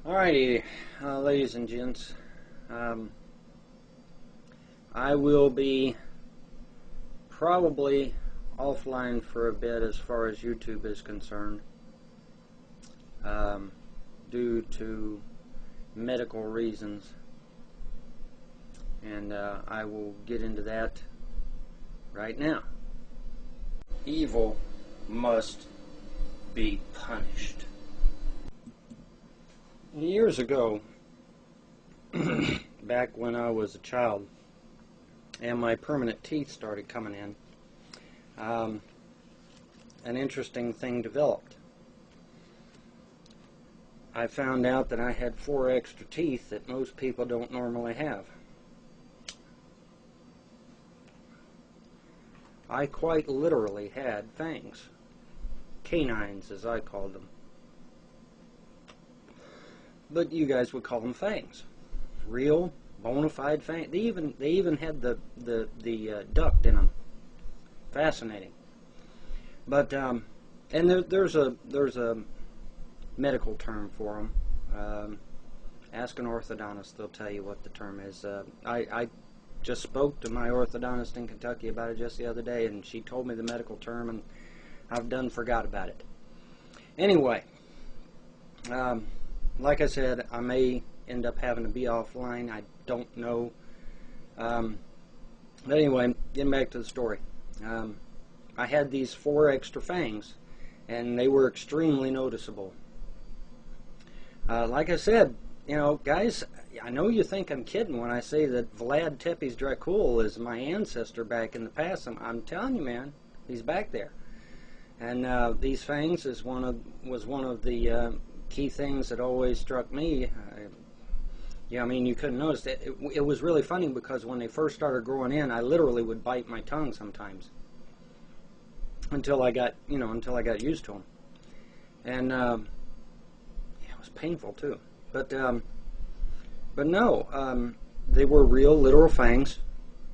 Alrighty, ladies and gents, I will be probably offline for a bit as far as YouTube is concerned, due to medical reasons, and I will get into that right now. Evil must be punished. Years ago, back when I was a child and my permanent teeth started coming in, an interesting thing developed. I found out that I had 4 extra teeth that most people don't normally have. I quite literally had fangs. Canines, as I called them. But you guys would call them fangs. Real, bona fide fangs. They even had the duct in them. Fascinating. But and there's a medical term for them. Ask an orthodontist; they'll tell you what the term is. I just spoke to my orthodontist in Kentucky about it just the other day, and she told me the medical term, and I've done forgot about it. Anyway. Like I said, I may end up having to be offline. I don't know. But anyway, getting back to the story. I had these 4 extra fangs, and they were extremely noticeable. Like I said, you know, guys, I know you think I'm kidding when I say that Vlad Tepes Dracul is my ancestor back in the past. I'm telling you, man, he's back there. And these fangs was one of the key things that always struck me. I mean, you couldn't notice it. It was really funny because when they first started growing in, I literally would bite my tongue sometimes until I got used to them, and it was painful too. But no, they were real, literal fangs,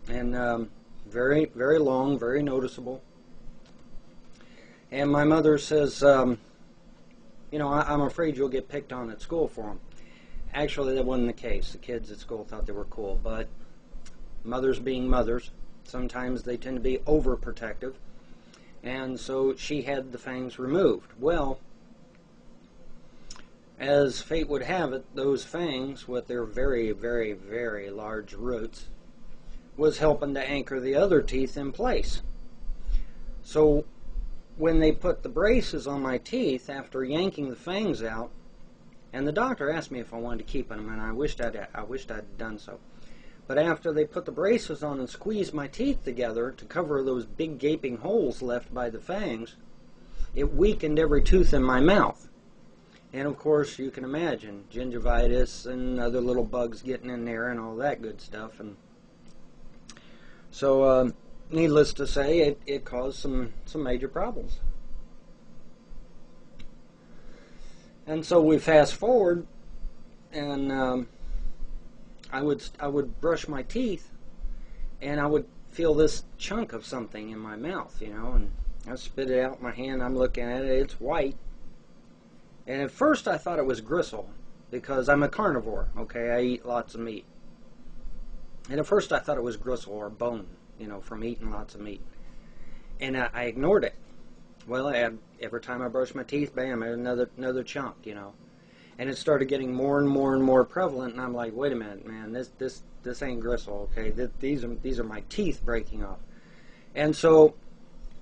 and very, very long, very noticeable. And my mother says, you know, I'm afraid you'll get picked on at school for them. Actually, that wasn't the case. The kids at school thought they were cool, but mothers being mothers, sometimes they tend to be overprotective, and so she had the fangs removed. Well, as fate would have it, those fangs, with their very, very, very large roots, was helping to anchor the other teeth in place. So when they put the braces on my teeth after yanking the fangs out, and the doctor asked me if I wanted to keep them, and I wished I'd done so. But after they put the braces on and squeezed my teeth together to cover those big gaping holes left by the fangs, it weakened every tooth in my mouth. And of course, you can imagine gingivitis and other little bugs getting in there and all that good stuff. And so, needless to say, it caused some major problems. And so we fast forward, and I would brush my teeth, and I would feel this chunk of something in my mouth, you know, and I spit it out in my hand. I'm looking at it; it's white. And at first, I thought it was gristle because I'm a carnivore. Okay, I eat lots of meat. And at first, I thought it was gristle or bone, you know, from eating lots of meat. And I ignored it. Well, every time I brushed my teeth, bam, another chunk, you know. And it started getting more and more and more prevalent, and I'm like, wait a minute, man, this ain't gristle, okay? These are my teeth breaking off. And so,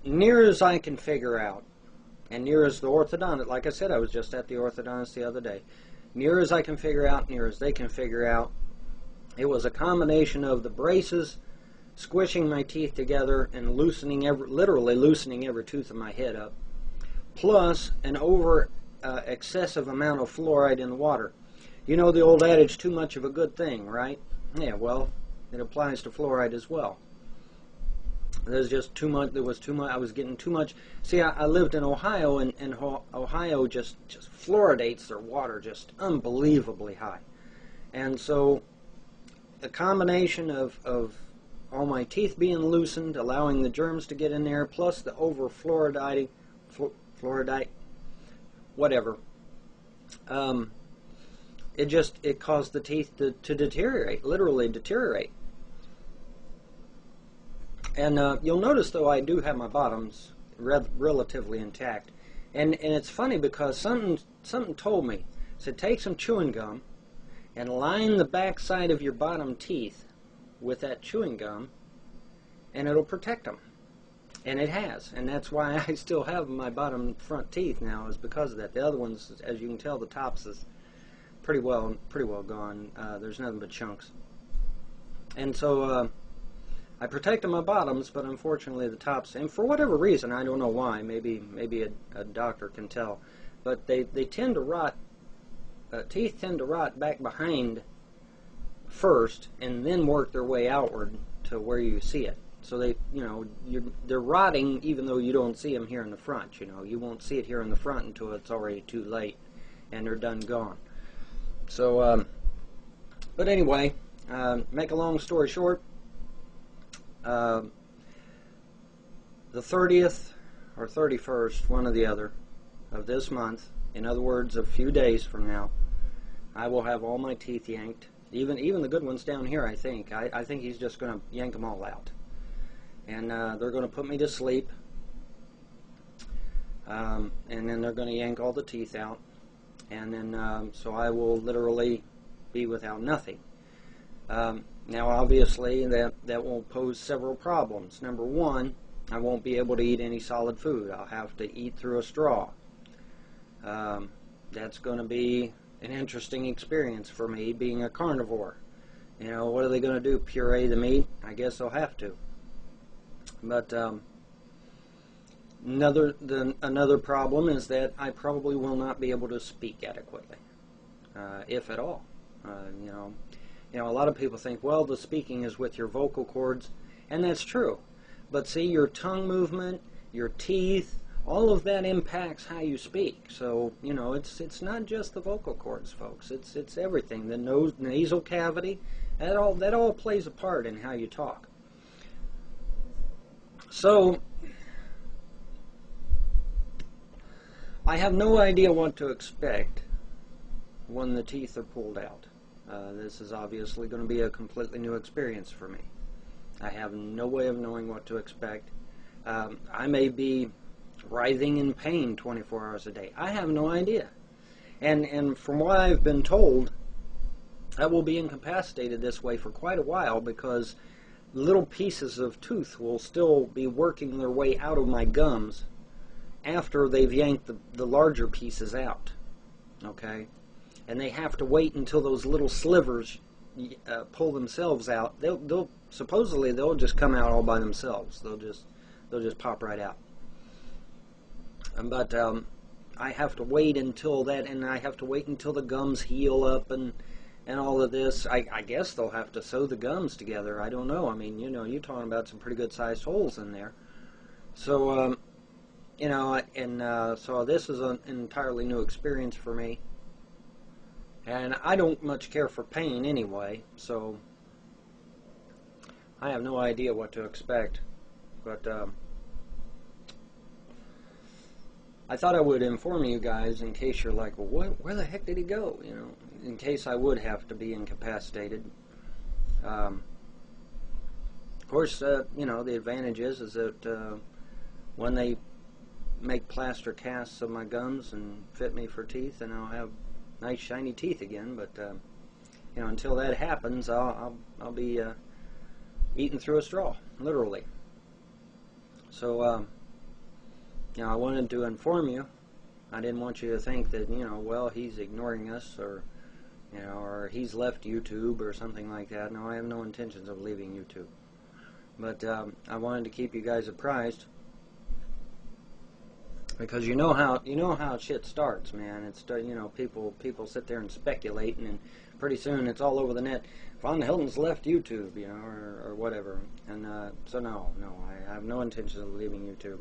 near as I can figure out, and near as the orthodontist, like I said, I was just at the orthodontist the other day, near as I can figure out, near as they can figure out, it was a combination of the braces squishing my teeth together and literally loosening every tooth of my head up, plus an excessive amount of fluoride in the water. You know the old adage, too much of a good thing, right? Yeah, well, it applies to fluoride as well. There's just too much. There was too much. I was getting too much. See, I lived in Ohio, and Ohio just fluoridates their water just unbelievably high, and so a combination of all my teeth being loosened, allowing the germs to get in there, plus the over-fluoridate, whatever, it caused the teeth to deteriorate, literally deteriorate. And you'll notice, though, I do have my bottoms relatively intact. And it's funny because something told me, said take some chewing gum and line the back side of your bottom teeth with that chewing gum, and it'll protect them. And it has, and that's why I still have my bottom front teeth now, is because of that. The other ones, as you can tell, the tops is pretty well gone. There's nothing but chunks. And so I protected my bottoms, but unfortunately the tops, and for whatever reason, I don't know why, maybe a doctor can tell, but they tend to rot. Teeth tend to rot back behind first, and then work their way outward to where you see it. So they're rotting even though you don't see them here in the front. You won't see it here in the front until it's already too late, and they're done gone. So, but anyway, make a long story short, the 30th or 31st, one or the other, of this month, in other words, a few days from now, I will have all my teeth yanked, even the good ones down here. I think he's just going to yank them all out. And they're going to put me to sleep, and then they're going to yank all the teeth out, and then so I will literally be without nothing. Now, obviously, that will pose several problems. Number one, I won't be able to eat any solid food. I'll have to eat through a straw. That's going to be an interesting experience for me, being a carnivore. What are they going to do? Puree the meat? I guess they'll have to. But another problem is that I probably will not be able to speak adequately, if at all. A lot of people think, well, the speaking is with your vocal cords, and that's true. But see, your tongue movement, your teeth, all of that impacts how you speak. So it's not just the vocal cords, folks. It's everything. The nasal cavity, that all plays a part in how you talk. So, I have no idea what to expect when the teeth are pulled out. This is obviously going to be a completely new experience for me. I have no way of knowing what to expect. I may be writhing in pain 24 hours a day. I have no idea. And from what I've been told, I will be incapacitated this way for quite a while, because little pieces of tooth will still be working their way out of my gums after they've yanked the larger pieces out. Okay? And they have to wait until those little slivers pull themselves out. Supposedly they'll just come out all by themselves. They'll just pop right out. But I have to wait until that, and I have to wait until the gums heal up and all of this. I guess they'll have to sew the gums together. I don't know. I mean, you're talking about some pretty good sized holes in there. So, so this is an entirely new experience for me. And I don't much care for pain anyway, so I have no idea what to expect. But I thought I would inform you guys in case you're like, well, where the heck did he go? In case I would have to be incapacitated. Of course, the advantage is that when they make plaster casts of my gums and fit me for teeth, and I'll have nice shiny teeth again. But until that happens, I'll be eating through a straw, literally. So I wanted to inform you. I didn't want you to think that well, he's ignoring us, or or he's left YouTube or something like that. No, I have no intentions of leaving YouTube. But I wanted to keep you guys apprised, because you know how shit starts, man. It's people sit there and speculate, and then pretty soon it's all over the net. Von Hilton's left YouTube, or whatever. And so no, I have no intention of leaving YouTube.